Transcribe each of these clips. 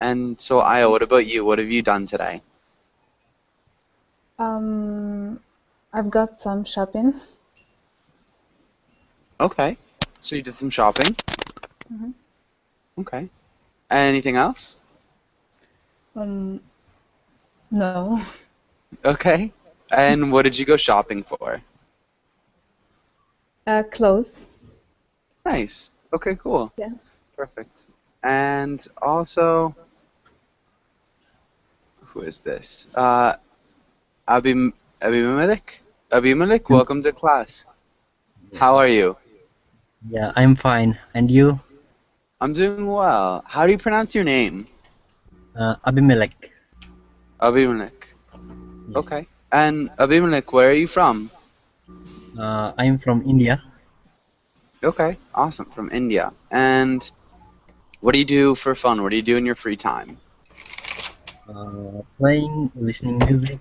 And so, Aya, what about you? What have you done today? Um, I've got some shopping. Okay. So you did some shopping. Mhm. Okay. Anything else? Um, no. Okay. And what did you go shopping for? Clothes. Nice. Okay, cool. Yeah. Perfect. And also, who is this? Abim Abimelech? Abimelech, Mm, welcome to class. Yeah, How are you? yeah, I'm fine. And you? I'm doing well. How do you pronounce your name? Abimelech. Abimelech. Yes. Okay. And Abimelech, where are you from? I'm from India. Okay, awesome. From India. And what do you do for fun? What do you do in your free time? Playing, listening music,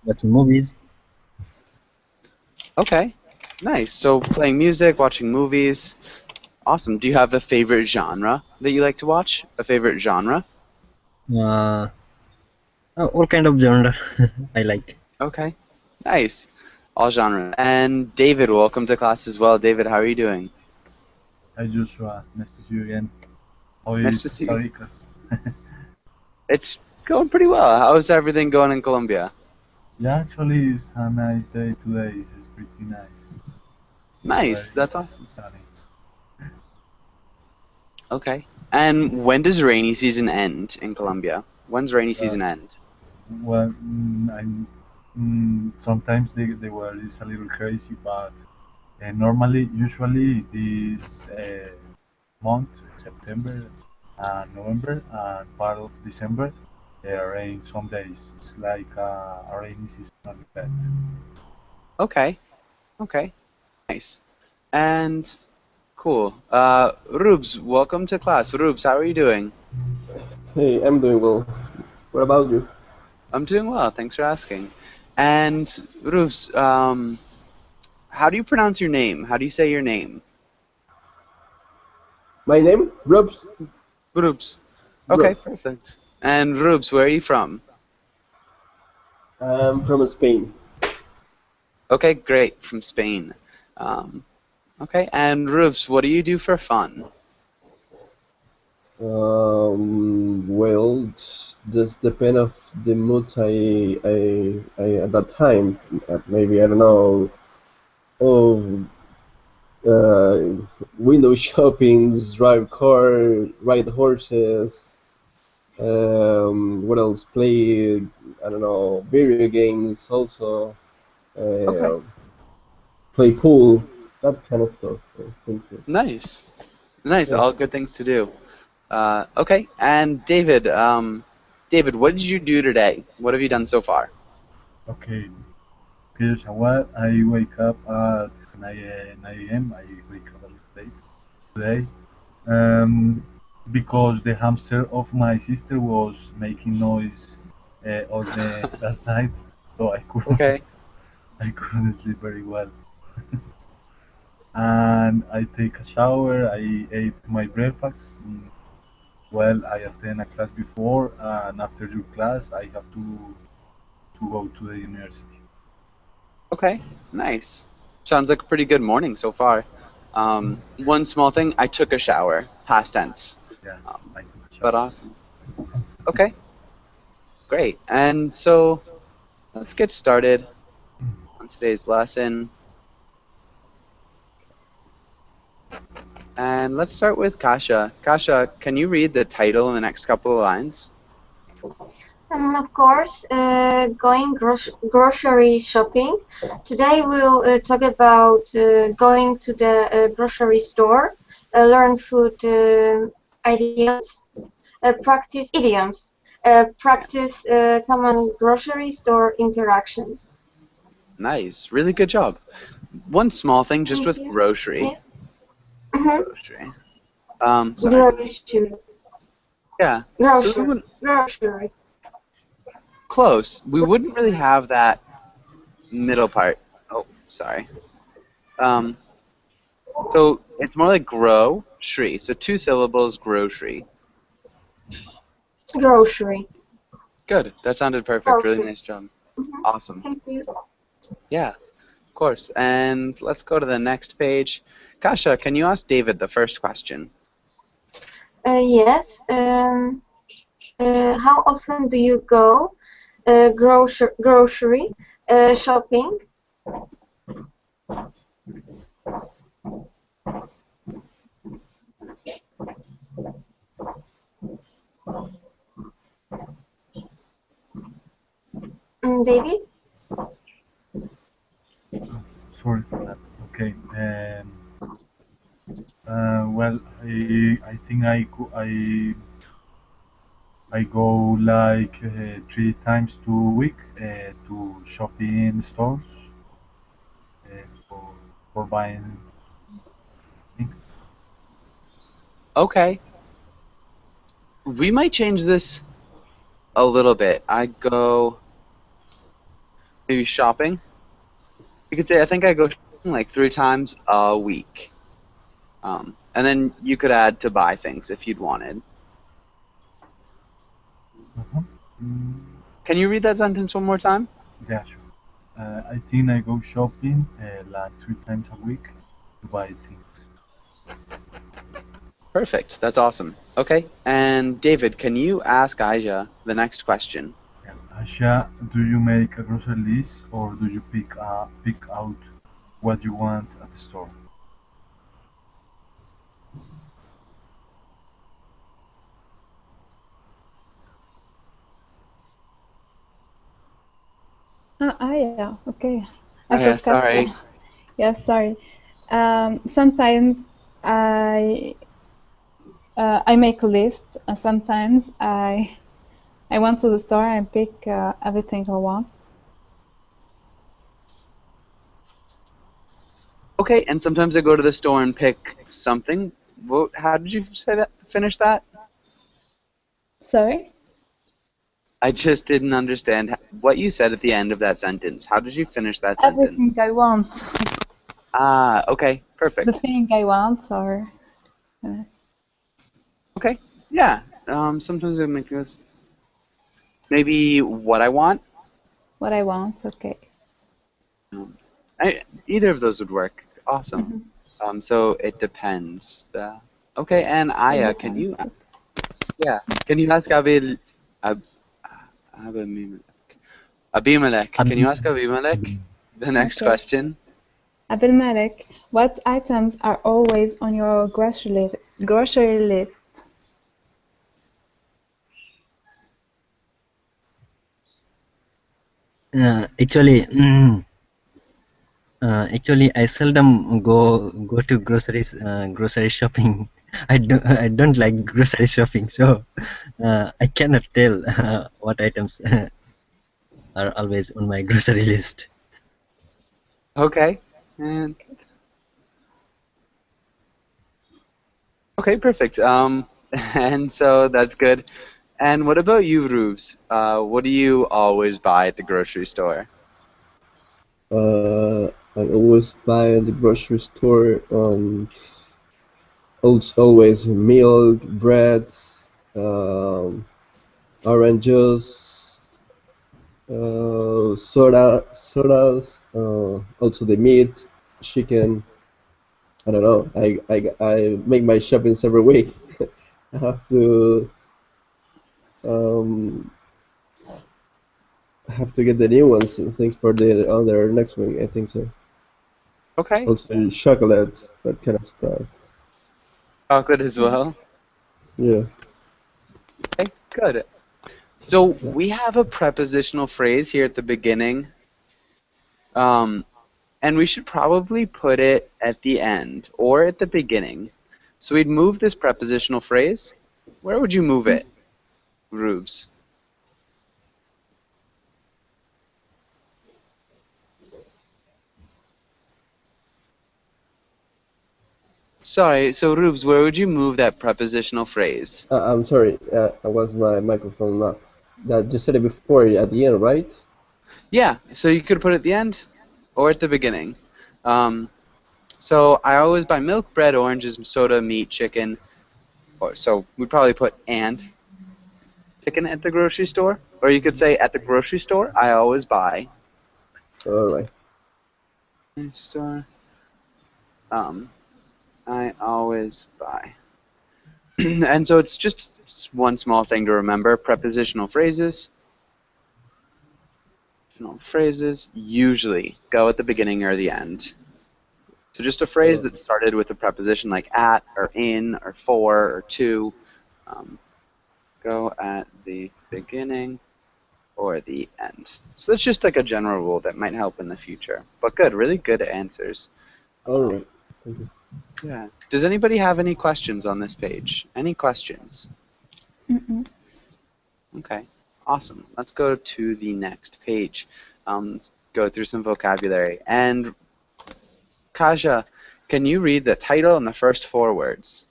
watching movies. Okay, nice. So playing music, watching movies. Awesome. Do you have a favorite genre that you like to watch? A favorite genre? Uh, all kind of genre I like. Okay, nice. All genres. And David, welcome to class as well. David, how are you doing? Hi Joshua, nice to see you again. How Nice is to see Costa you. Rica? It's going pretty well. How's everything going in Colombia? Yeah, actually, it's a nice day today. It's pretty nice. The weather Nice. That's is awesome. sunny. Okay. And when does rainy season end in Colombia? When's rainy Uh, season end? well, sometimes the weather is a little crazy, but usually this month, September and November and part of December, rain some days. It's like a rainy seasonal effect. Okay. Okay. Nice. And cool. Rubes, welcome to class. Rubes, how are you doing? Hey, I'm doing well. What about you? I'm doing well. Thanks for asking. And Rubes, how do you pronounce your name? How do you say your name? My name? Robs. Rubes. Okay, Robs. perfect. And Rubes, where are you from? I'm from Spain. Okay, great. From Spain. Um, okay, and Rubes, what do you do for fun? Well, just depend of the mood I at that time. Maybe I don't know. Oh, uh, window shoppings, drive car, ride horses. What else? Play. I don't know. Video games also. Okay, Uh, Play pool. That kind of stuff. I think so. nice. Nice, Yeah. all good things to do. Okay, and David, David, what did you do today? What have you done so far? Okay, okay, so what? I wake up at 9 a.m. I wake up a little late today um, because the hamster of my sister was making noise all the last night, so Okay, I couldn't sleep very well. And I take a shower. I ate my breakfast. Well, I attend a class before, and after your class, I have to go to the university. okay, nice. Sounds like a pretty good morning so far. One small thing, I took a shower, past tense. Yeah, Um, I took a but shower too. awesome. Okay, great. And so let's get started on today's lesson. And let's start with Kasha. Kasha, can you read the title in the next couple of lines? Of course, going grocery shopping. Today we'll talk about going to the grocery store, learn food idioms, practice common grocery store interactions. Nice, really good job. One small thing just Thank with you. grocery. Yes. Mhm. Grocery. Sorry. Grocery. Yeah. So we Grocery. wouldn't Grocery. close. We wouldn't really have that middle part. Oh, sorry. Um, so it's more like grow, tree. So two syllables, grocery. Grocery. Good. That sounded perfect. Really Grocery. nice job. Mhm. Awesome. Thank you. Yeah, of course. And let's go to the next page. Kasha, can you ask David the first question? Yes. How often do you go grocery shopping? David? Sorry for that. Okay. Well, I think I go like 3 times to a week to shopping stores for buying things. Okay. We might change this a little bit. I go maybe shopping. You could say I think I go shopping like 3 times a week. And then you could add to buy things if you'd wanted. Uh-huh. Mm, Can you read that sentence one more time? yeah, sure. I think I go shopping like 3 times a week to buy things. Perfect. That's awesome. Okay. And David, can you ask Aisha the next question? Yeah. Asha, do you make a grocery list or do you pick out what you want at the store? Yeah, okay. Oh, I yeah, thought Kasha. sorry. Yes, sorry. Sometimes I I make a list, and sometimes I went to the store and pick everything I want. Okay, and sometimes I go to the store and pick something. How did you say that? Finish that? Sorry? I just didn't understand what you said at the end of that sentence. How did you finish that Everything sentence? I want. Ah, okay, The perfect. thing I want, or Okay, yeah. Sometimes I make this. Maybe what I want. what I want. Okay. Either of those would work. Awesome. So it depends. Okay, and It Aya, can you? depends. Yeah, can you ask Abimelech? Abimelech, can you ask Abimelech the next Okay. question? Abdelmalek, what items are always on your grocery list? Actually, I seldom go to grocery shopping. I don't like grocery shopping, so I cannot tell what items are always on my grocery list. Okay. And okay, perfect. And so that's good. And what about you, Rubes? What do you always buy at the grocery store? I always buy at the grocery store. Always milk, bread, um, oranges, sodas. Also the meat, chicken. I don't know. I make my shoppings every week. I have to um have to get the new ones. I think for the other next week. I think so. Okay. Also chocolate, that kind of stuff. Chocolate as well. Yeah. Okay, good. So we have a prepositional phrase here at the beginning. And we should probably put it at the end or at the beginning. So we'd move this prepositional phrase. Where would you move it, Rubes? Sorry, so Rubes, where would you move that prepositional phrase? I'm sorry. I was my microphone off. That you said it before at the end, right? Yeah, so you could put it at the end or at the beginning. So I always buy milk, bread, oranges, soda, meat, chicken. So we'd probably put and. chicken at the grocery store. Or you could say, at the grocery store, I always buy. All right. Store. I always buy. And so it's just one small thing to remember. Prepositional phrases. Phrases usually go at the beginning or the end. So just a phrase that started with a preposition like at, or in, or for, or to, go at the beginning or the end. So that's just like a general rule that might help in the future. But good, really good answers. All right. Thank you. Yeah. Does anybody have any questions on this page? Any questions? Mm-mm. Okay, awesome. Let's go to the next page. Let's go through some vocabulary. And Kaja, can you read the title and the first 4 words?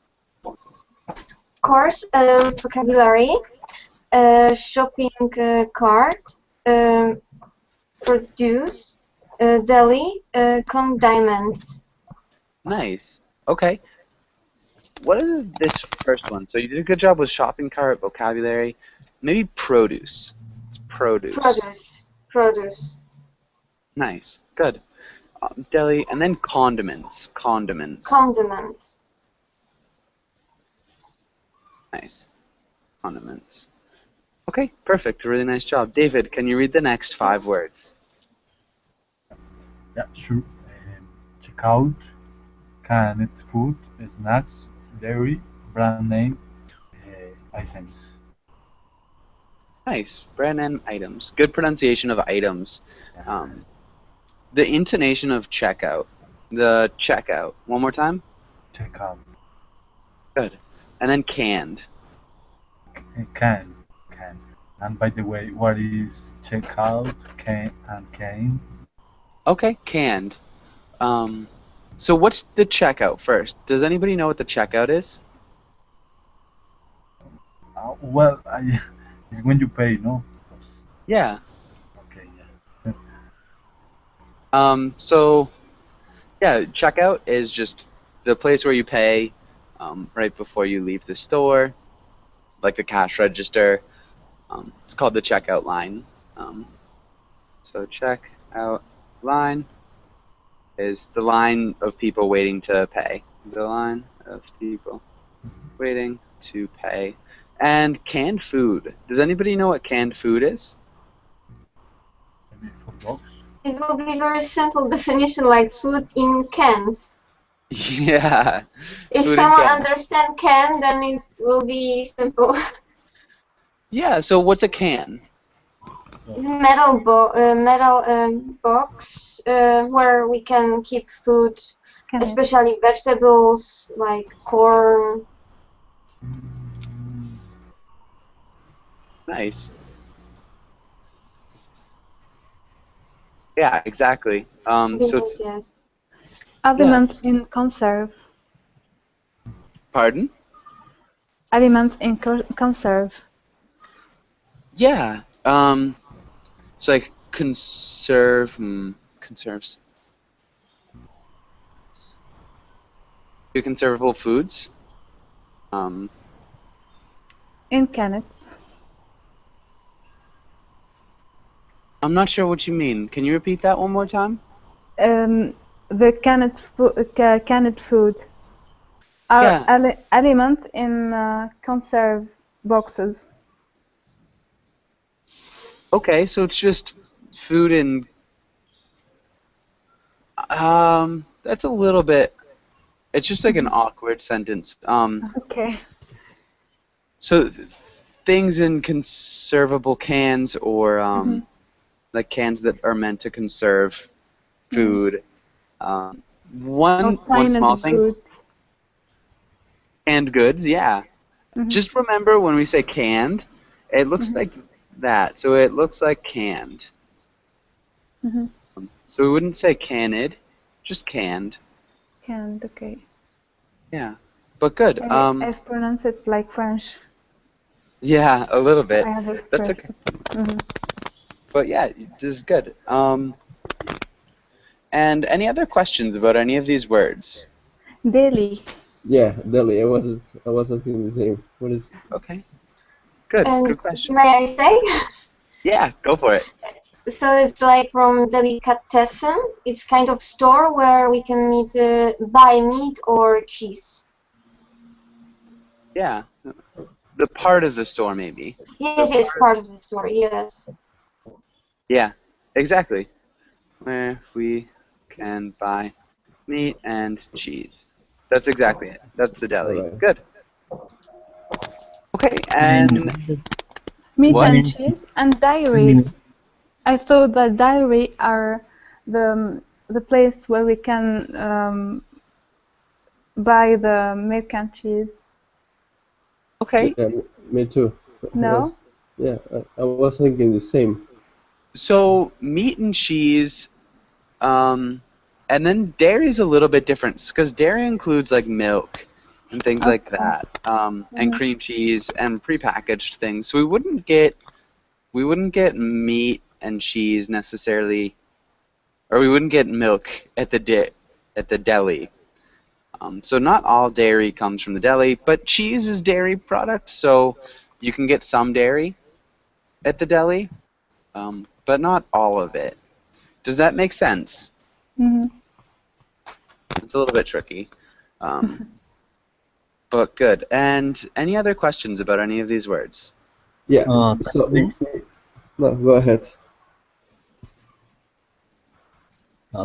Course, vocabulary, shopping cart, produce, deli, condiments. Nice. Okay. What is this first one? So you did a good job with shopping cart, vocabulary. Maybe produce. It's produce. Produce. Nice. Good. Deli, and then condiments. Condiments. Nice. Condiments. Okay, perfect. Really nice job. David, can you read the next 5 words? Yeah, sure. Checkout, canned food, snacks, dairy, brand name items. Nice. Brand name items. Good pronunciation of items. The intonation of checkout. The checkout. One more time? Checkout. Good. And then canned. Can. And by the way, what is checkout, can, and cane? Okay, canned. So what's the checkout first? Does anybody know what the checkout is? Well, it's when you pay, no? Yeah. Okay, yeah. So, yeah, checkout is just the place where you pay right before you leave the store, like the cash register. It's called the checkout line. So checkout line is the line of people waiting to pay. The line of people waiting to pay. And canned food. Does anybody know what canned food is? Maybe for dogs. It will be very simple definition, like food in cans. Yeah. If Food in someone cans. understands can, then it will be simple. Yeah, so what's a can? Metal box where we can keep food, Can I- especially vegetables like corn. Nice. Yeah, exactly. So it's, Yes. Aliment in conserve. pardon? Aliment in conserve. Yeah. It's like conserves. Do conservable foods. In canned. I'm not sure what you mean. Can you repeat that one more time? The canned food are Yeah. aliment in conserve boxes. Okay, so it's just food in. That's a little bit. It's just like an awkward sentence. Okay. So things in conservable cans, or like cans that are meant to conserve food. One small thing. Food. Canned goods, yeah. Just remember when we say canned, it looks like that. So it looks like canned. So we wouldn't say canned, just canned. Canned, okay. Yeah, but good. I pronounce it like French. Yeah, a little bit. I have this That's okay. Mm-hmm. But yeah, this is good. And any other questions about any of these words? Daily. Yeah, Delhi. I was asking the same. What is? Okay. Good. And Good question. may I say? Yeah, go for it. So it's like from Delicatessen. It's kind of store where we can buy meat or cheese. Yeah. The part of the store, maybe. Yes, yes, part of the store. Yes. Yeah, exactly. Where we can buy meat and cheese. That's exactly it. That's the deli. Alright. Good. Okay, And and Meat What? and cheese and dairy. I thought that dairy are the place where we can buy the milk and cheese. okay, Yeah, me too. No? I was thinking the same. so meat and cheese, and then dairy is a little bit different because dairy includes like milk and things like Okay. that, and cream cheese and prepackaged things. So we wouldn't get meat and cheese necessarily, or we wouldn't get milk at the deli. So not all dairy comes from the deli, but cheese is dairy product, so you can get some dairy at the deli, but not all of it. Does that make sense? Hmm. It's a little bit tricky, but good. And any other questions about any of these words? Yeah. So condiments? no, go ahead.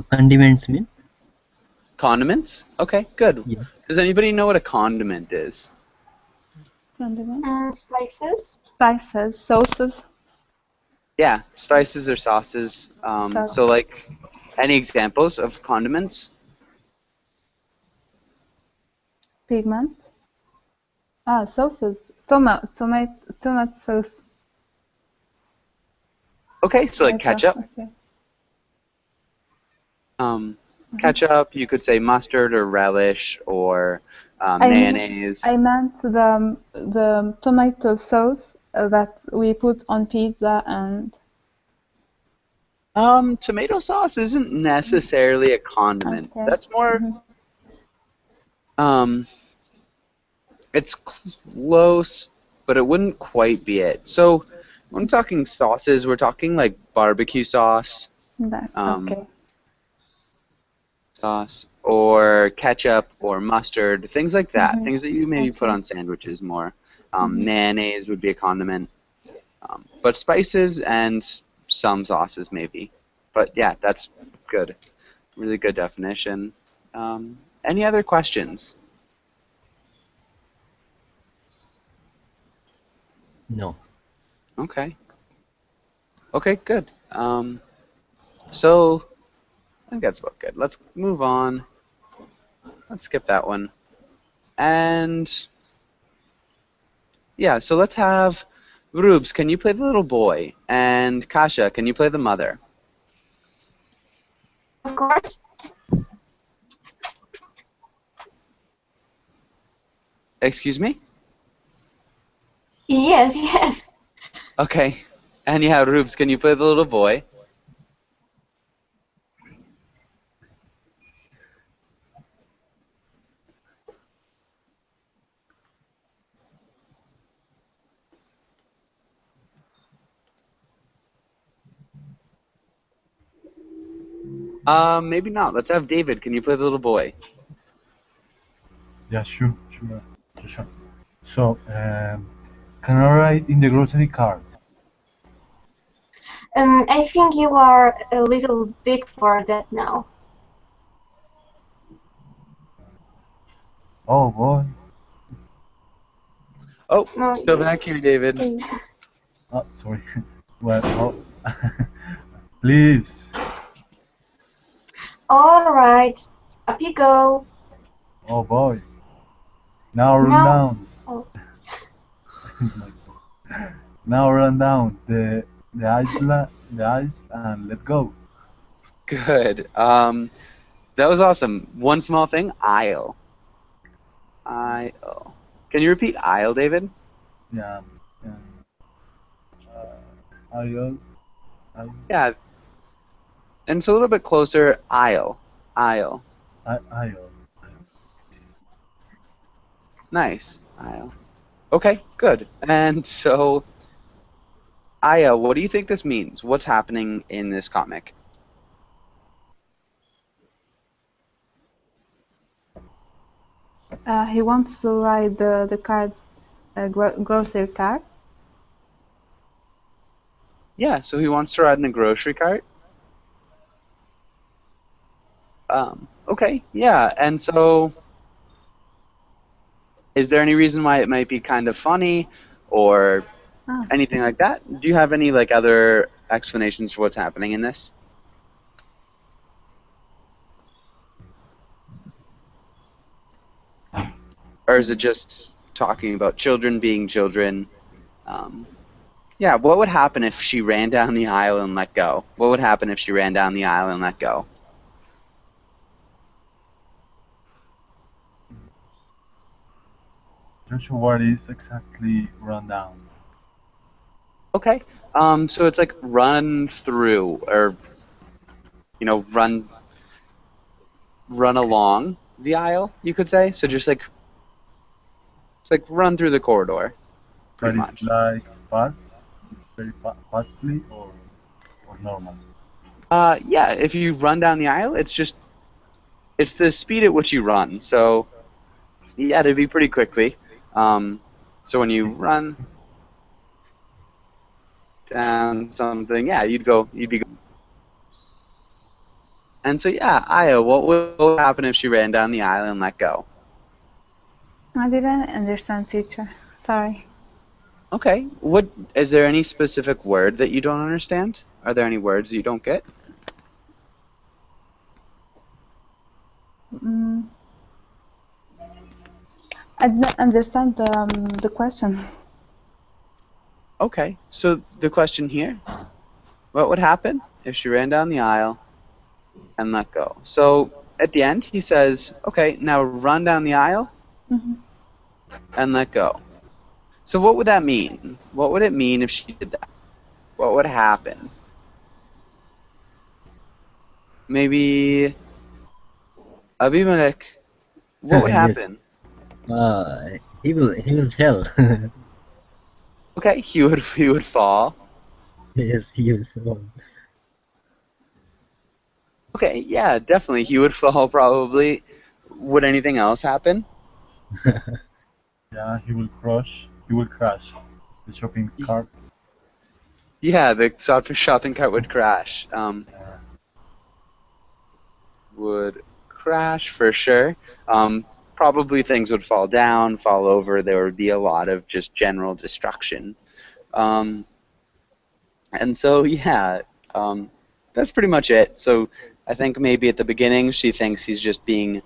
Condiments mean? Condiments? Okay, good. Yeah. Does anybody know what a condiment is? Condiment. And spices. Spices, sauces, Yeah, spices or sauces. Sauce. So like, any examples of condiments? pigment. Sauces. Tomato sauce. Okay, so like ketchup. Okay. Ketchup, you could say mustard or relish or mayonnaise. I meant the tomato sauce that we put on pizza and Tomato sauce isn't necessarily a condiment. Okay. That's more, it's close, but it wouldn't quite be it. So when talking sauces, we're talking like barbecue sauce, that. Okay. sauce, or ketchup or mustard, things like that. Things that you maybe put Okay. on sandwiches more. Mayonnaise would be a condiment. But spices and some sauces maybe. But yeah, that's good. Really good definition. Any other questions? No. Okay. Okay, good. So I think that's about good. Let's move on. Let's skip that one. And yeah, so let's have Rubes, can you play the little boy? And Kasha, can you play the mother? Of course. Excuse me? Yes, yes. Okay. And yeah, Rubes, can you play the little boy? Maybe not. Let's have David. Can you play the little boy? Yeah, sure. So, can I write in the grocery cart? I think you are a little big for that now. Oh boy. Oh, No, still back here, David. Oh, sorry. Well, please. all right. Up you go. Oh boy. Now run No. down. Oh. Now run down the ice and let go. Good. That was awesome. One small thing, aisle. Aisle. Can you repeat aisle, David? Yeah. Aisle. Yeah. And it's a little bit closer, aisle. Aisle. Aisle. Nice. Aisle. Okay, good. And so, Aya, what do you think this means? What's happening in this comic? He wants to ride the cart, grocery cart. Yeah, so he wants to ride in a grocery cart. Okay, yeah, and so is there any reason why it might be kind of funny or Ah. anything like that? Do you have any like other explanations for what's happening in this? Or is it just talking about children being children? Yeah, what would happen if she ran down the aisle and let go? What would happen if she ran down the aisle and let go? Not sure what is exactly run down. Okay. So it's like run through, or run along the aisle, you could say. So just like it's like run through the corridor, pretty But much. it's like fast, very fastly, or normal. Yeah, if you run down the aisle, it's the speed at which you run. So yeah, it'd be pretty quickly. So when you run down something, yeah, you'd be. And so yeah, Aya, what would happen if she ran down the aisle and let go? I didn't understand, teacher. Sorry. Okay. What is there any specific word that you don't understand? Are there any words that you don't get? I didn't understand the question. Okay. So the question here, what would happen if she ran down the aisle and let go? So at the end, he says, okay, now run down the aisle and let go. So what would that mean? What would it mean if she did that? What would happen? Maybe Abimelech, what would Yes. happen? He will tell. Okay, he would fall. Yes, he will fall. Okay, yeah, definitely. He would fall probably. Would anything else happen? Yeah, he will crash. He will crash the shopping cart. Yeah, the shopping cart would crash. Would crash for sure. Probably things would fall down, fall over. There would be a lot of just general destruction. And so, yeah, that's pretty much it. So I think maybe at the beginning she thinks he's just being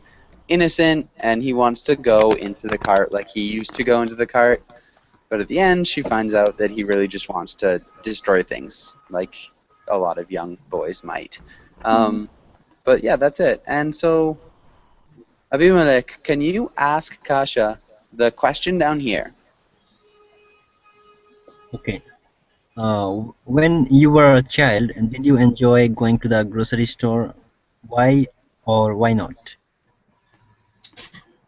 innocent and he wants to go into the cart like he used to go into the cart. But at the end, she finds out that he really just wants to destroy things, like a lot of young boys might. But yeah, that's it. And so, Abimelech, can you ask Kasha the question down here? Okay. When you were a child, did you enjoy going to the grocery store? Why or why not?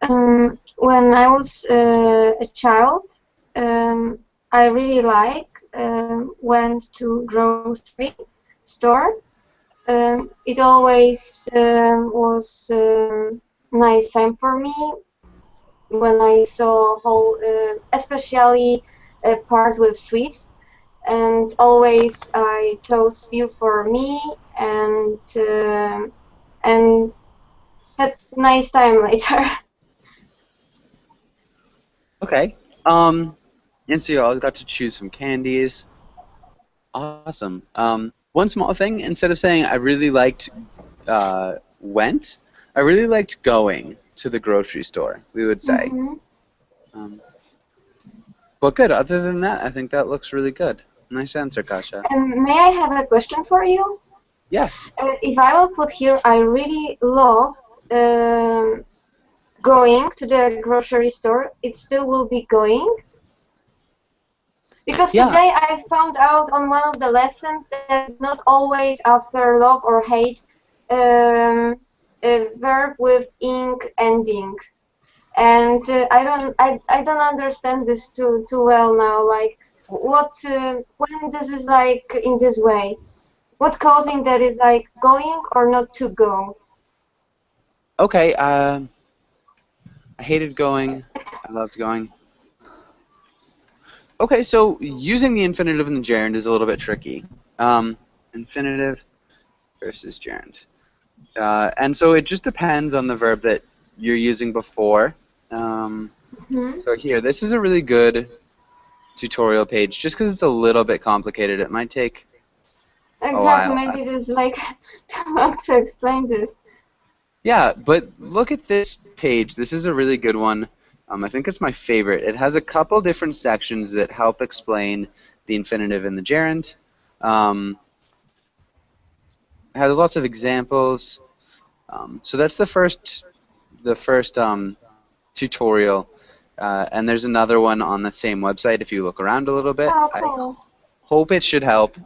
When I was a child, I really went to grocery store. It always was nice time for me when I saw whole, especially a part with sweets, and always I chose few for me and had nice time later. Okay. And so you always got to choose some candies. Awesome. One small thing, instead of saying I really liked went, I really liked going to the grocery store, we would say. But good, other than that, I think that looks really good. Nice answer, Kasha. May I have a question for you? Yes. If I will put here, I really love going to the grocery store. It still will be going. Because Yeah. today I found out on one of the lessons that it's not always after love or hate a verb with ing ending. and I don't understand this too well now. Like, what when this is like in this way, what causing that is like going or not to go? Okay. I hated going. I loved going. Okay, so using the infinitive and the gerund is a little bit tricky. Infinitive versus gerund. And so it just depends on the verb that you're using before. So here, this is a really good tutorial page, just because it's a little bit complicated. It might take a Exactly, while. maybe it is like too long to explain this. Yeah, but look at this page. This is a really good one. I think it's my favorite. It has a couple different sections that help explain the infinitive and the gerund. It has lots of examples. So that's the first tutorial. And there's another one on the same website if you look around a little bit. Oh, cool. I hope it should help.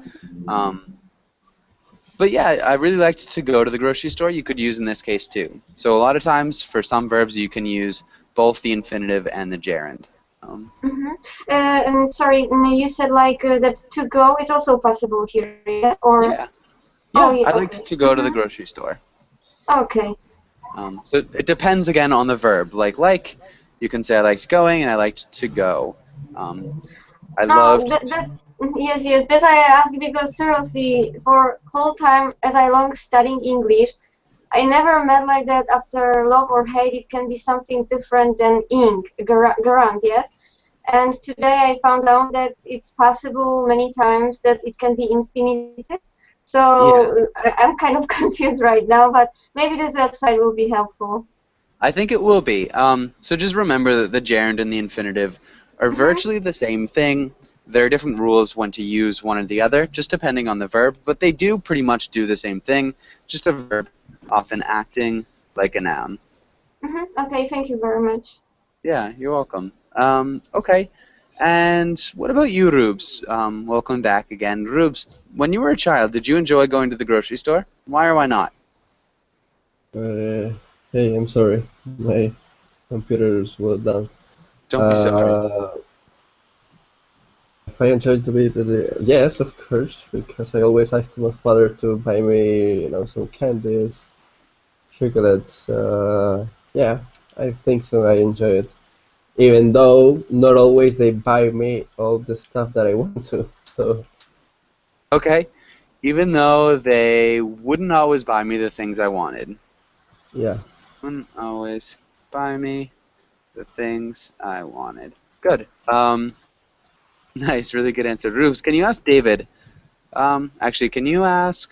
But yeah, I really liked to go to the grocery store. You could use in this case too. So a lot of times for some verbs you can use both the infinitive and the gerund. And sorry, you said like that to go is also possible here, yeah? Or Yeah. Oh, Yeah, yeah, I liked okay. to go to the grocery store. Okay. So it depends again on the verb. Like, you can say I liked going and I liked to go. I loved. Yes, that's why I asked, because seriously, for whole time as I long studying English, I never met like that after love or hate. It can be something different than ing, garant, yes. And today I found out that it's possible many times that it can be infinitive. So I'm kind of confused right now, but maybe this website will be helpful. I think it will be. So just remember that the gerund and the infinitive are virtually the same thing. There are different rules when to use one or the other, just depending on the verb, but they do pretty much do the same thing, just a verb often acting like a noun. Okay, thank you very much. Yeah, you're welcome. Okay, and what about you, Rubes? Welcome back again. Rubes, when you were a child, did you enjoy going to the grocery store? Why or why not? Hey, I'm sorry. My computer's well done. Don't be sorry. If I enjoyed to be yes, of course, because I always asked my father to buy me, some candies, chocolates. Yeah, I think so. I enjoy it, even though not always they buy me all the stuff that I want to. So Okay, even though they wouldn't always buy me the things I wanted. yeah. Wouldn't always buy me the things I wanted. Good. Nice, really good answer. Rubes, can you ask David? Actually, can you ask?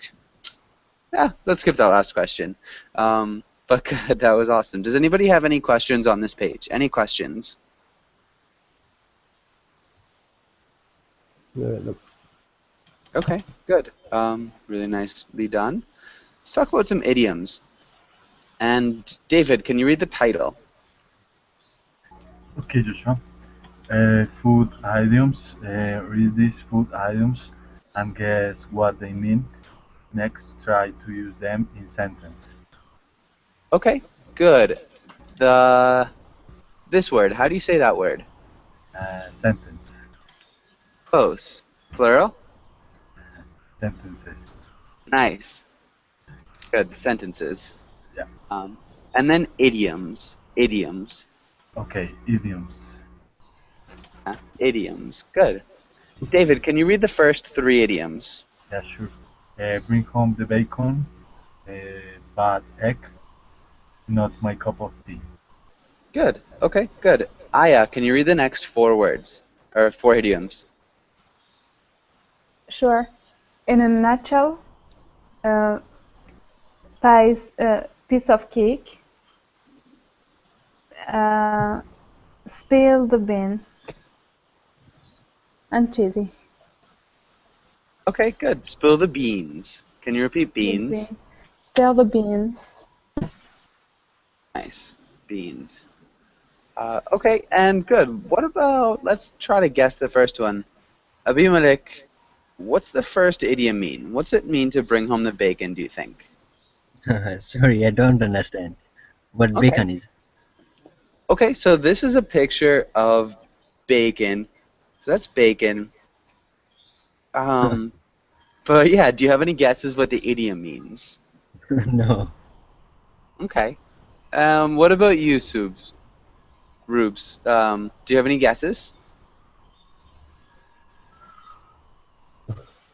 Yeah, let's skip that last question. But good, that was awesome. Does anybody have any questions on this page? Any questions? No. Okay, good. Really nicely done. Let's talk about some idioms. And David, can you read the title? Okay, Joshua. Food idioms. Read these food idioms and guess what they mean. Next, try to use them in sentence. Okay, good. This word, how do you say that word? Sentence. Close. Plural? Sentences. Nice. Good. Sentences. Yeah. And then idioms. Idioms. Okay, idioms. Idioms. Good. David, can you read the first three idioms? Yeah, sure. Bring home the bacon. Bad egg. Not my cup of tea. Good. Okay, good. Aya, can you read the next four words? Or four idioms? Sure. In a nutshell, piece of cake, spill the bean, and cheesy. Okay, good. Spill the beans. Can you repeat beans? Spill the beans. Nice. Beans. Okay, and good. What about, let's try to guess the first one. Abimelech, what's the first idiom mean? What's it mean to bring home the bacon, do you think? Sorry, I don't understand what Okay. bacon is. Okay, so this is a picture of bacon. So that's bacon. Um, but yeah, do you have any guesses what the idiom means? No. Okay. What about you, Subs? Rubes? Do you have any guesses?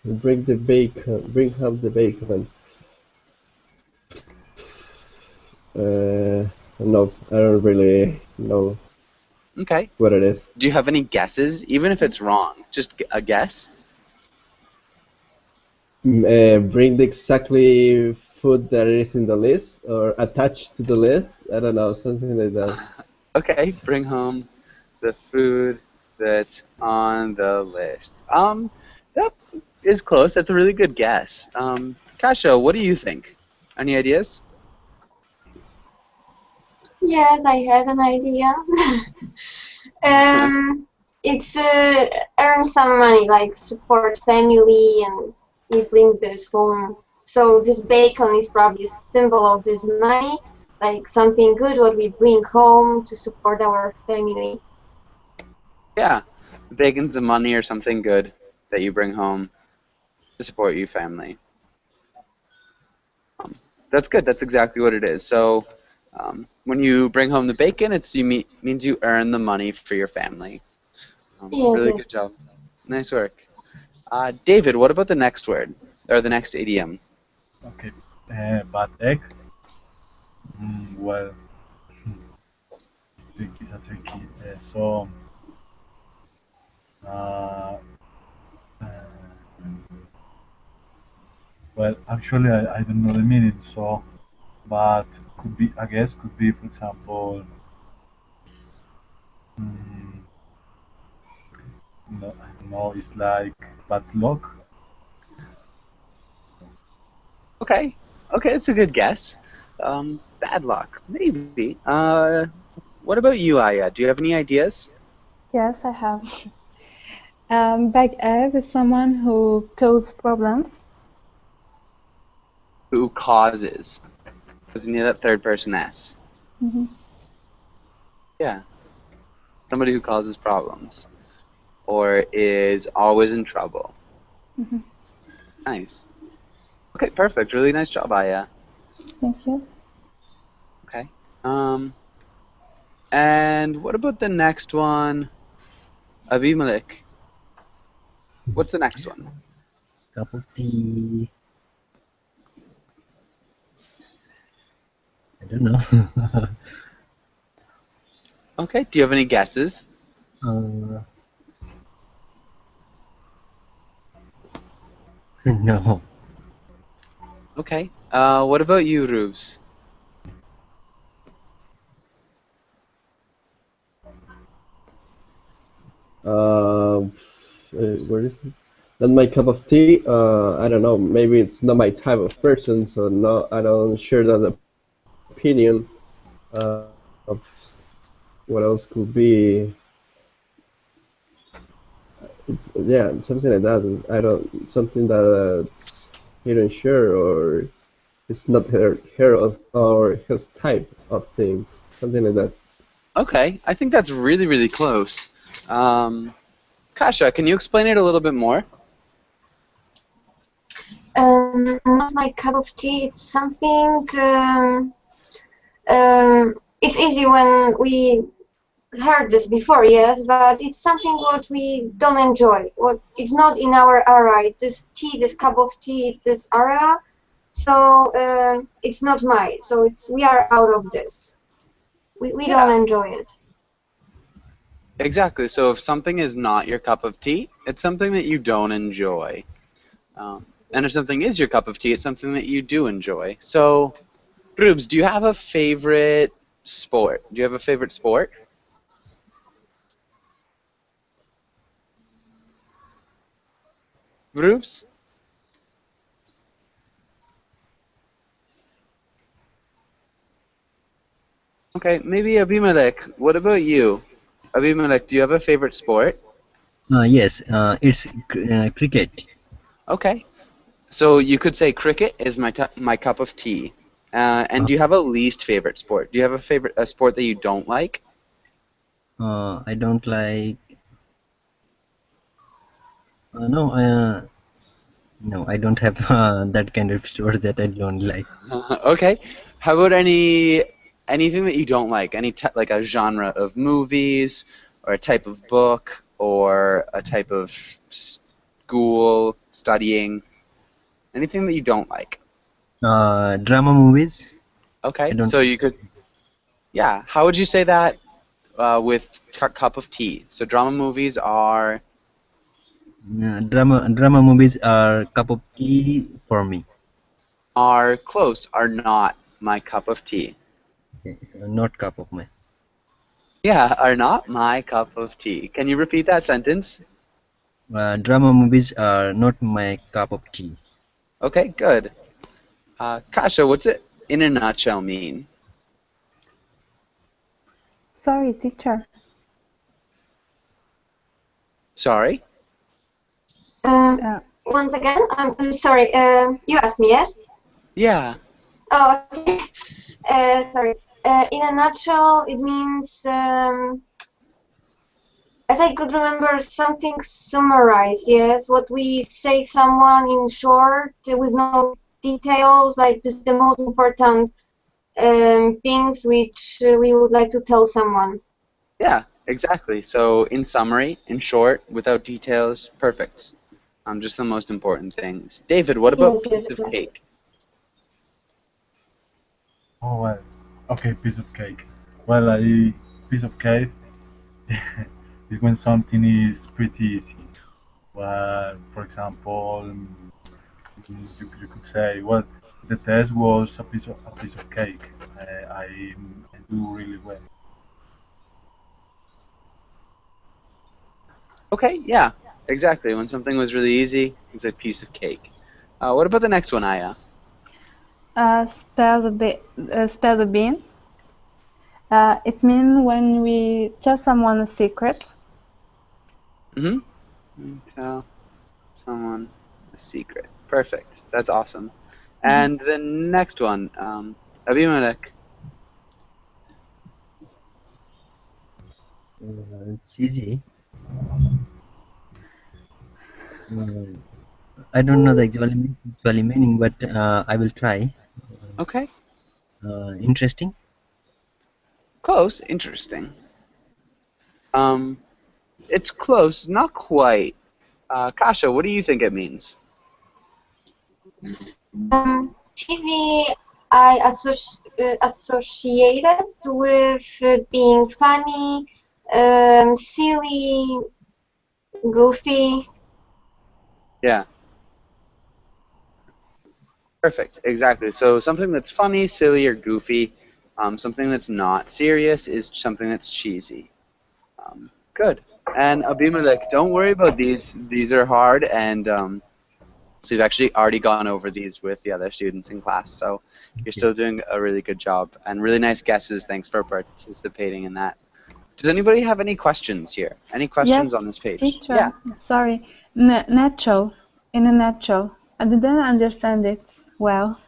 Bring the bacon. Bring home the bacon. No, I don't really know Okay. what it is. Do you have any guesses? Even if it's wrong, just a guess. Bring the exactly food that is in the list or attached to the list. I don't know, something like that. Okay, bring home the food that's on the list. That is close. That's a really good guess. Kasha, what do you think? Any ideas? Yes, I have an idea. It's earn some money, like support family, and we bring this home. So this bacon is probably a symbol of this money, like something good what we bring home to support our family. Yeah, bacon's the money or something good that you bring home to support your family. That's good. That's exactly what it is. So, when you bring home the bacon, means you earn the money for your family. Yes, Really yes. good job. Nice work. David, what about the next word or the next idiom? Okay. Bad egg. Well, it's a tricky. Uh, uh, well, actually, I don't know the meaning. So, but could be, I guess, could be, for example, mm, no, I don't know. It's like bad luck. Okay. Okay, that's a good guess. Bad luck, maybe. What about you, Aya? Do you have any ideas? Yes, I have. Bad egg is someone who causes problems. Who causes? Because you need that third person S. Mhm. Yeah, somebody who causes problems or is always in trouble. Mhm. Nice. Okay, perfect. Really nice job, Aya. Thank you. Okay. And what about the next one? Abimelech. What's the next one? Cup of tea. I don't know. Okay, do you have any guesses? uh, no. Okay. What about you, Rubes? Where is it? Not my cup of tea. I don't know. Maybe it's not my type of person, so no, I don't share that opinion. Of what else could be? Yeah, something like that. I don't something that's he don't share or it's not her or his type of things. Something like that. Okay, I think that's really, really close. Kasha, can you explain it a little bit more? Not my cup of tea. It's something. It's easy when we heard this before, yes, but it's something what we don't enjoy. What it's not in our area. This tea, this cup of tea, it's this area. So it's not mine. So it's we are out of this. We don't Yeah, enjoy it. exactly. So if something is not your cup of tea, it's something that you don't enjoy. And if something is your cup of tea, it's something that you do enjoy. So, Rubes, do you have a favorite sport? Do you have a favorite sport? Rubes? Okay, maybe Abimelech. What about you? Abimelech, do you have a favorite sport? Yes, it's cricket. Okay. So you could say cricket is my cup of tea. And Uh, do you have a least favorite sport? Do you have a sport that you don't like? I don't like. No, no, I don't have that kind of store that I don't like. Okay. How about anything that you don't like? Like a genre of movies, or a type of book, or a type of school studying? Anything that you don't like? Drama movies. I Okay. don't. So you could, yeah. How would you say that with cup of tea? So drama movies Drama movies are cup of tea for me. are close, are not my cup of tea. Okay, not cup of my. Yeah, are not my cup of tea. Can you repeat that sentence? Drama movies are not my cup of tea. Okay, good. Kasha, what's it in a nutshell mean? Sorry, teacher. Sorry? Once again, I'm sorry. You asked me, yes? Yeah. Oh, okay. Sorry. In a nutshell, it means, as I could remember, something summarized, yes? What we say someone in short, with no details, like this, the most important things which we would like to tell someone. Yeah, exactly. So in summary, in short, without details, perfect. Just the most important things. David, what about Yes, yes, piece of exactly. cake? Oh well, okay, piece of cake. Well, a piece of cake is when something is pretty easy. Well, for example, you could say, well, the test was a piece of cake. I do really well. Okay, yeah, exactly. When something was really easy, it's a piece of cake. What about the next one, Aya? Spell the bean. It means when we tell someone a secret. Mm-hmm. Tell someone a secret. Perfect. That's awesome. And the next one, Abimelech. It's easy. I don't know the actually meaning, but I will try. Okay. Interesting. Close. Interesting. Um, it's close, not quite. Kasha, what do you think it means? Cheesy, I associated with being funny, silly, goofy. Yeah. Perfect. Exactly. So something that's funny, silly, or goofy. Something that's not serious is something that's cheesy. Good. And Abimelech, don't worry about these. These are hard, and so you've actually already gone over these with the other students in class. So you're Okay. still doing a really good job, and really nice guesses. Thanks for participating in that. Does anybody have any questions here? Any questions Yes, on this page? teacher. Yeah. Sorry. Nutshell. In a nutshell. I didn't understand it well.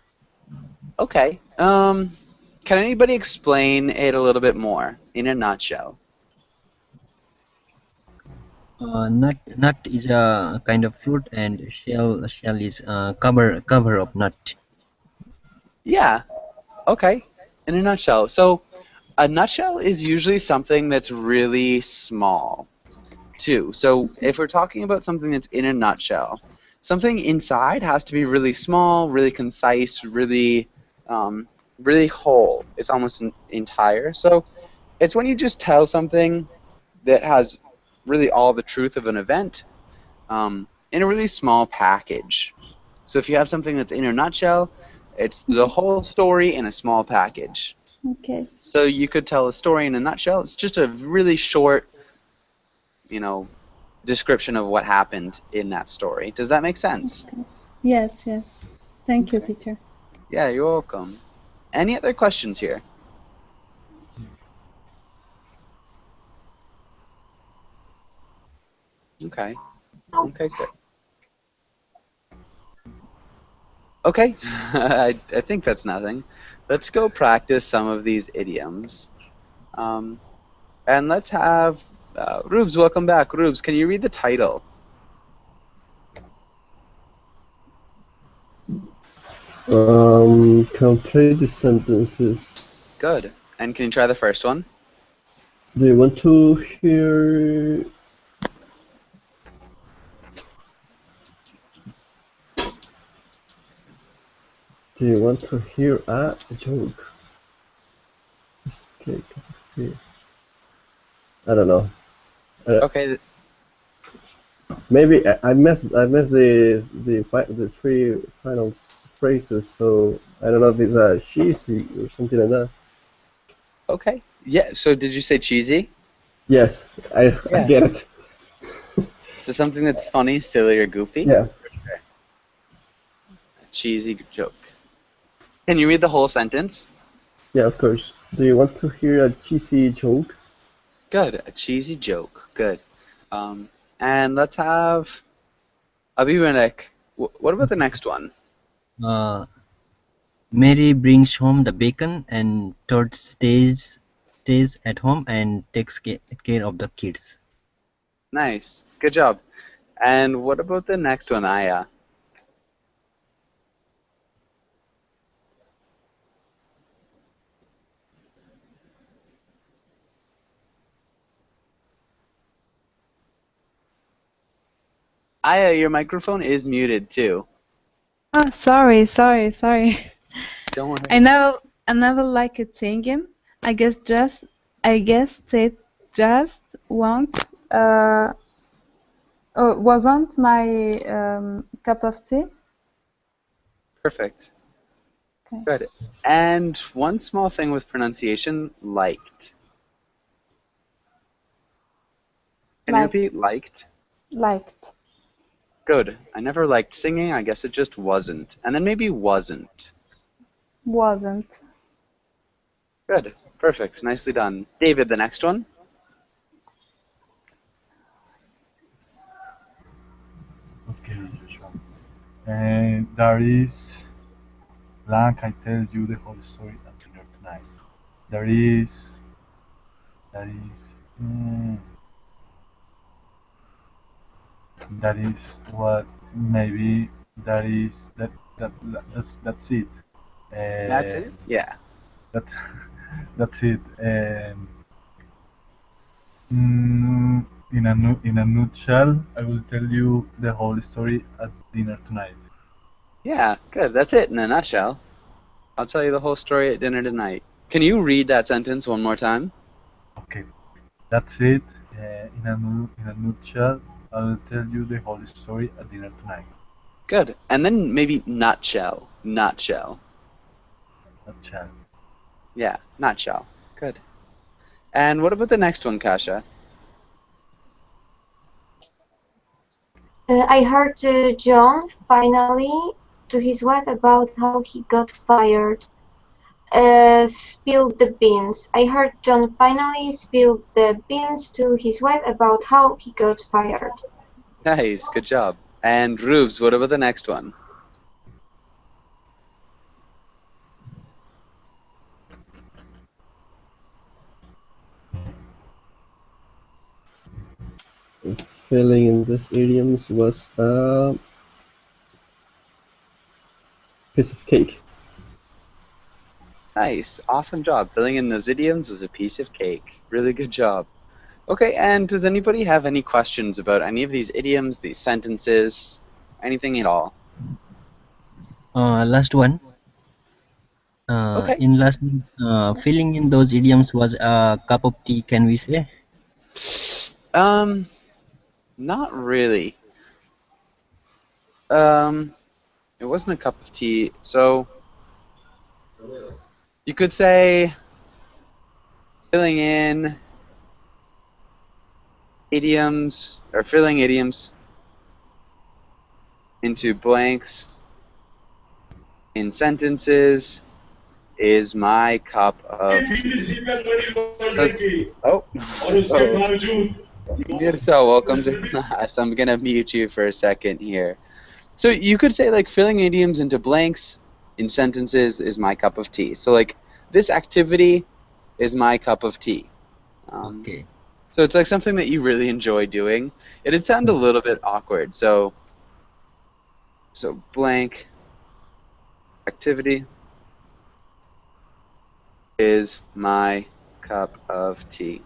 Okay. Can anybody explain it a little bit more in a nutshell? Nut is a kind of fruit, and shell is cover of nut. Yeah. Okay. In a nutshell. So a nutshell is usually something that's really small, too. So if we're talking about something that's in a nutshell, something inside has to be really small, really concise, really whole. It's almost entire. So it's when you just tell something that has really all the truth of an event in a really small package. So if you have something that's in a nutshell, it's the whole story in a small package. Okay. So you could tell a story in a nutshell. It's just a really short, description of what happened in that story. Does that make sense? Yes, yes. Thank you, Okay. teacher. Yeah, you're welcome. Any other questions here? Okay. Okay, good. Okay, I think that's nothing. Let's go practice some of these idioms. And let's have Rubes. Welcome back, Rubes. Can you read the title? Complete the sentences. Good. And can you try the first one? Do you want to hear? Do you want to hear a joke? Okay, cup of tea. I don't know. Okay. Maybe I missed the three final phrases, so I don't know if it's a cheesy or something like that. Okay. Yeah. So did you say cheesy? Yes, I Yeah. get it. So something that's funny, silly, or goofy? Yeah. A cheesy joke. Can you read the whole sentence? Yeah, of course. Do you want to hear a cheesy joke? Good. A cheesy joke. Good. And let's have Abimanek. What about the next one? Mary brings home the bacon, and Todd stays at home and takes care of the kids. Nice. Good job. And what about the next one, Aya? Aya, your microphone is muted too. Oh, sorry. Don't worry. I never liked singing. I guess it just wasn't my cup of tea. Perfect. Okay. Good. And one small thing with pronunciation, liked. Can you Liked. repeat liked? Liked. Good. I never liked singing. I guess it just wasn't. And then maybe wasn't. Wasn't. Good. Perfect. Nicely done. David, the next one? Okay, Joshua. And there is blank. I tell you the whole story at dinner tonight. There is. That is what maybe that is that's it. That's it? Yeah. That's that's it. In a nutshell, I will tell you the whole story at dinner tonight. Yeah, good. That's it in a nutshell. I'll tell you the whole story at dinner tonight. Can you read that sentence one more time? Okay, that's it. In a nutshell, I will tell you the whole story at dinner tonight. Good. And then maybe nutshell. Nutshell. Nutshell. Yeah, nutshell. Good. And what about the next one, Kasha? I heard John finally to his wife about how he got fired. Spilled the beans. I heard John finally spilled the beans to his wife about how he got fired. Nice. Good job. And Rubes, what about the next one? Filling in these idioms was a piece of cake. Nice. Awesome job. Filling in those idioms was a piece of cake. Really good job. Okay, and does anybody have any questions about any of these idioms, these sentences, anything at all? Last one. Okay. In last filling in those idioms was a cup of tea, can we say? Not really. It wasn't a cup of tea, so you could say filling in idioms, or filling idioms into blanks in sentences is my cup of tea. Oh. So welcome to class. I'm gonna mute you for a second here. So you could say like filling idioms into blanks in sentences is my cup of tea. So like this activity is my cup of tea. Okay. So it's like something that you really enjoy doing. It'd sound a little bit awkward. So blank activity is my cup of tea.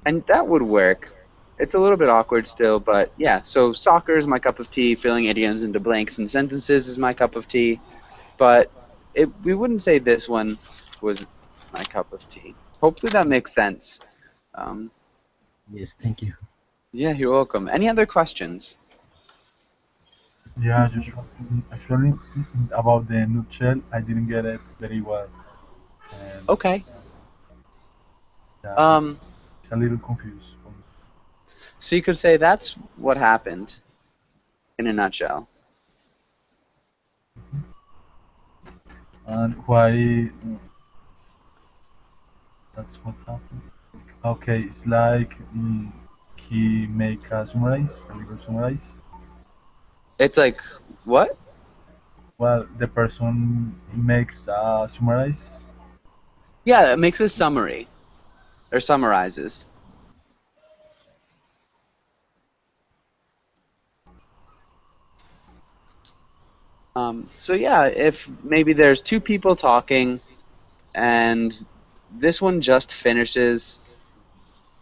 And that would work. It's a little bit awkward still, but yeah. So soccer is my cup of tea. Filling idioms into blanks and sentences is my cup of tea. But we wouldn't say this one was my cup of tea. Hopefully that makes sense. Um, Yes, thank you. yeah, you're welcome. Any other questions? Yeah, just actually about the nutshell, I didn't get it very well, and Okay. yeah, Um, it's a little confused for me. so you could say that's what happened in a nutshell. And why? That's what happened. Okay, it's like he make a summarize, a little summarize. It's like what? Well, the person makes a summarize. Yeah, it makes a summary or summarizes. So yeah, if maybe there's two people talking and this one just finishes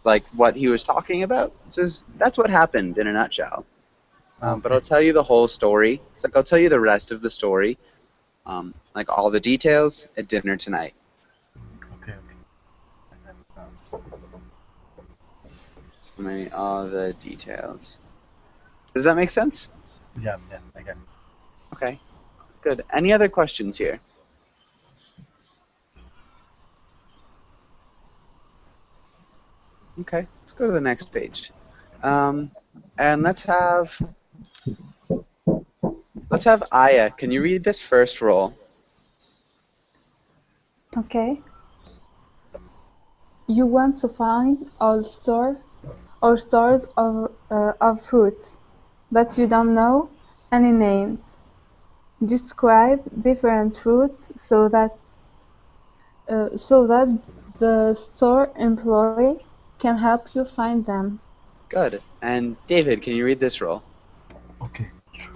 like what he was talking about, it says that's what happened in a nutshell. But Okay, I'll tell you the whole story. It's like I'll tell you the rest of the story, like all the details at dinner tonight. okay. So maybe all the details. Does that make sense? Yeah, I get it. Okay, good. Any other questions here? Okay, let's go to the next page. And let's have Aya. Can you read this first roll? Okay. You want to find all stores of fruits, but you don't know any names. Describe different fruits so that the store employee can help you find them. Good. And David, can you read this roll? Okay, sure.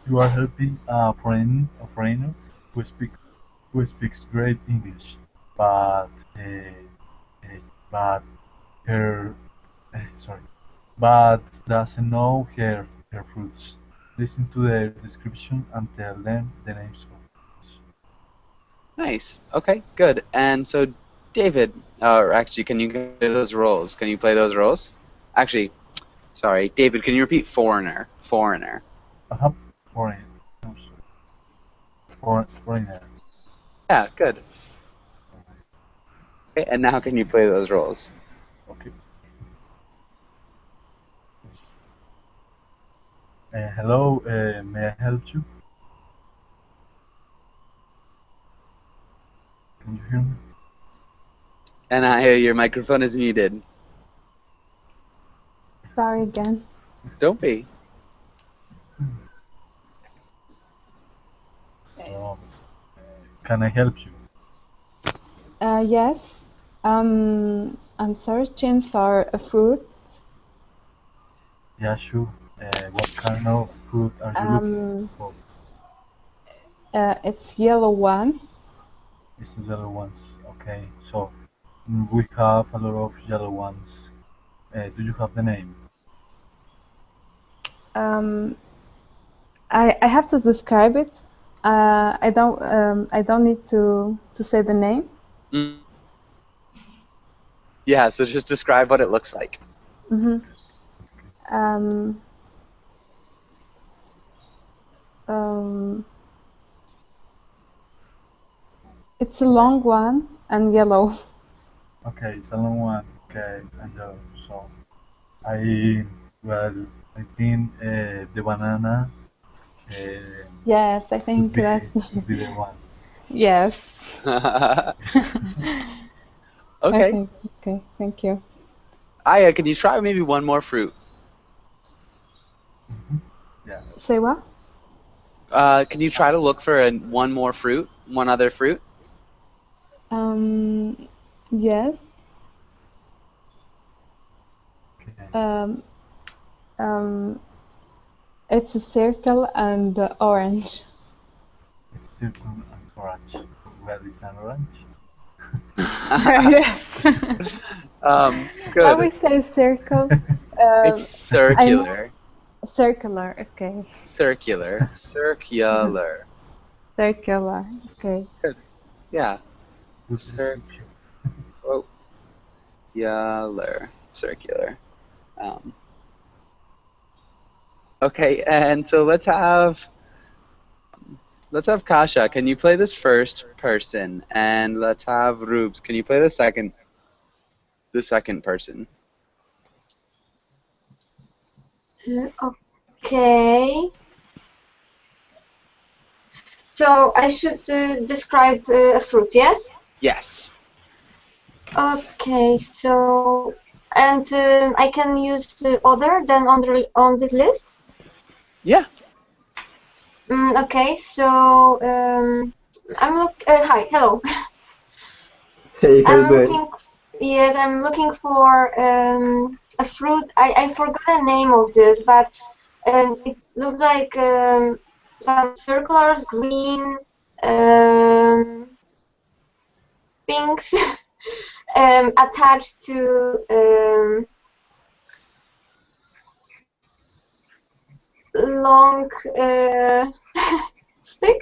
You are helping a foreigner who speaks great English, but but her sorry, but doesn't know her fruits. Listen to their description and tell them the names of fruits. Nice. Okay, good. And so, David, or actually, can you play those roles? Can you play those roles? Actually, sorry, David, can you repeat foreigner? Foreigner. Uh-huh. Foreign, no, foreigner. Yeah, good. Okay, and now can you play those roles? Okay. Hello, may I help you? Can you hear me? And Aya, your microphone is muted. Sorry again. Don't be. So, can I help you? Yes. I'm searching for a fruit. Yeah, sure. What kind of fruit are you looking for? It's yellow one. It's the yellow ones. Okay, so we have a lot of yellow ones. Do you have the name? Um, I have to describe it. I don't need to say the name. Mm. Yeah, so just describe what it looks like. Mm-hmm. Um, it's a long one and yellow. Okay, it's a long one. Okay, and yellow. So I well, I think the banana Yes, I could think be that. could be the one. Yes. Okay. Okay, thank you. Aya, can you try maybe one more fruit? Yeah. Say what? Can you try to look for one more fruit? One other fruit? Yes. Okay. It's a circle and orange. It's circle and orange. Red is an orange. Yes. I Good. would say circle. It's I know circular. circular. Okay. Circular. Circular. Circular. Okay. Good. Yeah. Good Circular. description. Circular. Um, okay, and so let's have Kasha. Can you play this first person? And let's have Rubes. Can you play the second person? Okay. So I should describe a fruit, yes? Yes. Okay, so and I can use other than on this list. Yeah. Okay, so hi, hello. Hey, how you I'm doing? looking. Yes, I'm looking for a fruit. I forgot the name of this, but it looks like some circulars, green, pinks, attached to long stick.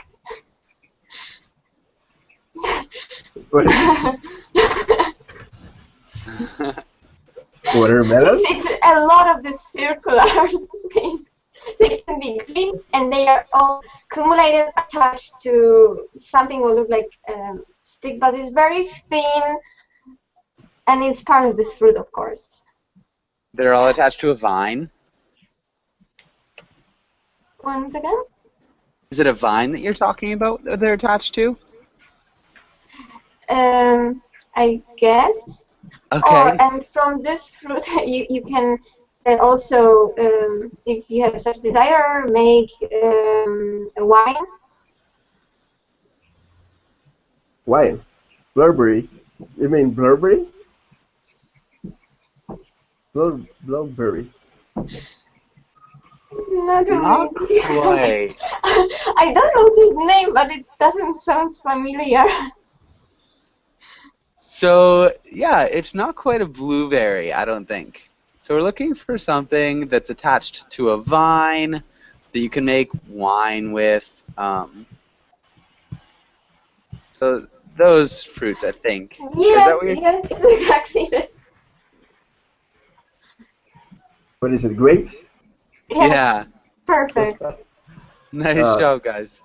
What is it? Watermelon? It's a lot of the circular things. They can be green and they are all accumulated, attached to something will look like stick, but it's very thin and it's part of this fruit, of course. They're all attached to a vine. Once again? Is it a vine that you're talking about that they're attached to? I guess. Okay. And from this fruit, you can also, if you have such desire, make a wine. Wine. Blueberry. You mean blueberry? Blueberry. Not Not really. quite. I don't know this name, but it doesn't sound familiar. So, yeah, it's not quite a blueberry, I don't think. So we're looking for something that's attached to a vine that you can make wine with. So those fruits, I think. Is Yes, that what you're... yes, it's exactly this. What is it? Grapes? Yes, Yeah. perfect. Nice Uh, job, guys.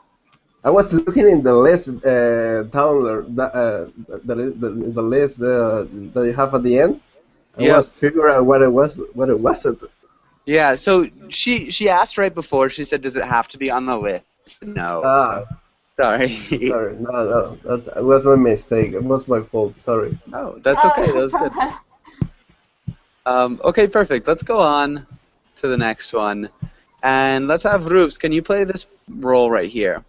I was looking in the list download the list that you have at the end. I Yep. was figuring out what it wasn't. Yeah, so she asked right before, she said, does it have to be on the list? No. Ah, Sorry. sorry, no, that was my mistake. It was my fault. Sorry. No, that's okay. That was good. Okay, perfect. Let's go on to the next one. And let's have Rubes. Can you play this role right here?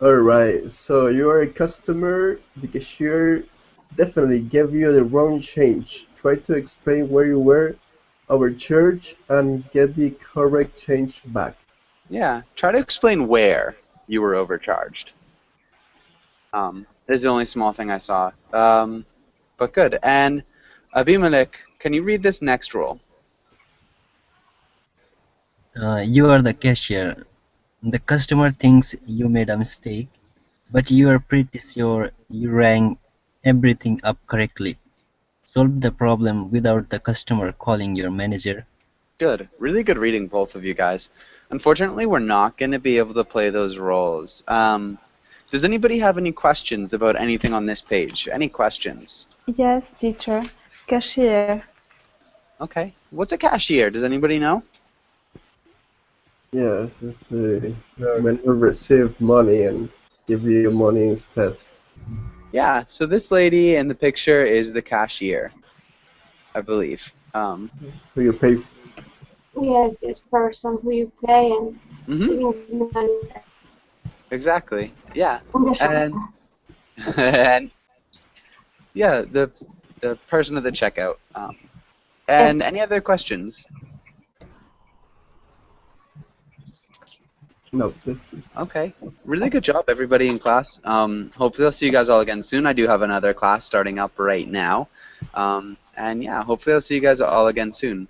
All right. So you are a customer. The cashier definitely gave you the wrong change. Try to explain where you were overcharged and get the correct change back. Yeah, try to explain where you were overcharged. This is the only small thing I saw. But good. And Abimelech, can you read this next role? You are the cashier. The customer thinks you made a mistake, but you are pretty sure you rang everything up correctly. Solve the problem without the customer calling your manager. Good. Really good reading, both of you guys. Unfortunately, we're not going to be able to play those roles. Does anybody have any questions about anything on this page? Any questions? Yes, teacher. Cashier. Okay. What's a cashier? Does anybody know? Yes, it's the when you receive money and give you money instead. Yeah, so this lady in the picture is the cashier, I believe. Who you pay? Yes, this person who you pay and Mhm. giving you money Exactly. Yeah. in the shop. And and yeah, the person at the checkout. And any other questions? No, that's it. Okay, really good job, everybody in class. Hopefully I'll see you guys all again soon. I do have another class starting up right now. And yeah, hopefully I'll see you guys all again soon.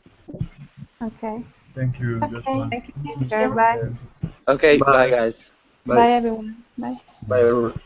Okay. Thank you, Joshua. Thank you, teacher. Bye. Okay, bye Bye. guys. Bye, everyone. Bye. Bye, everyone.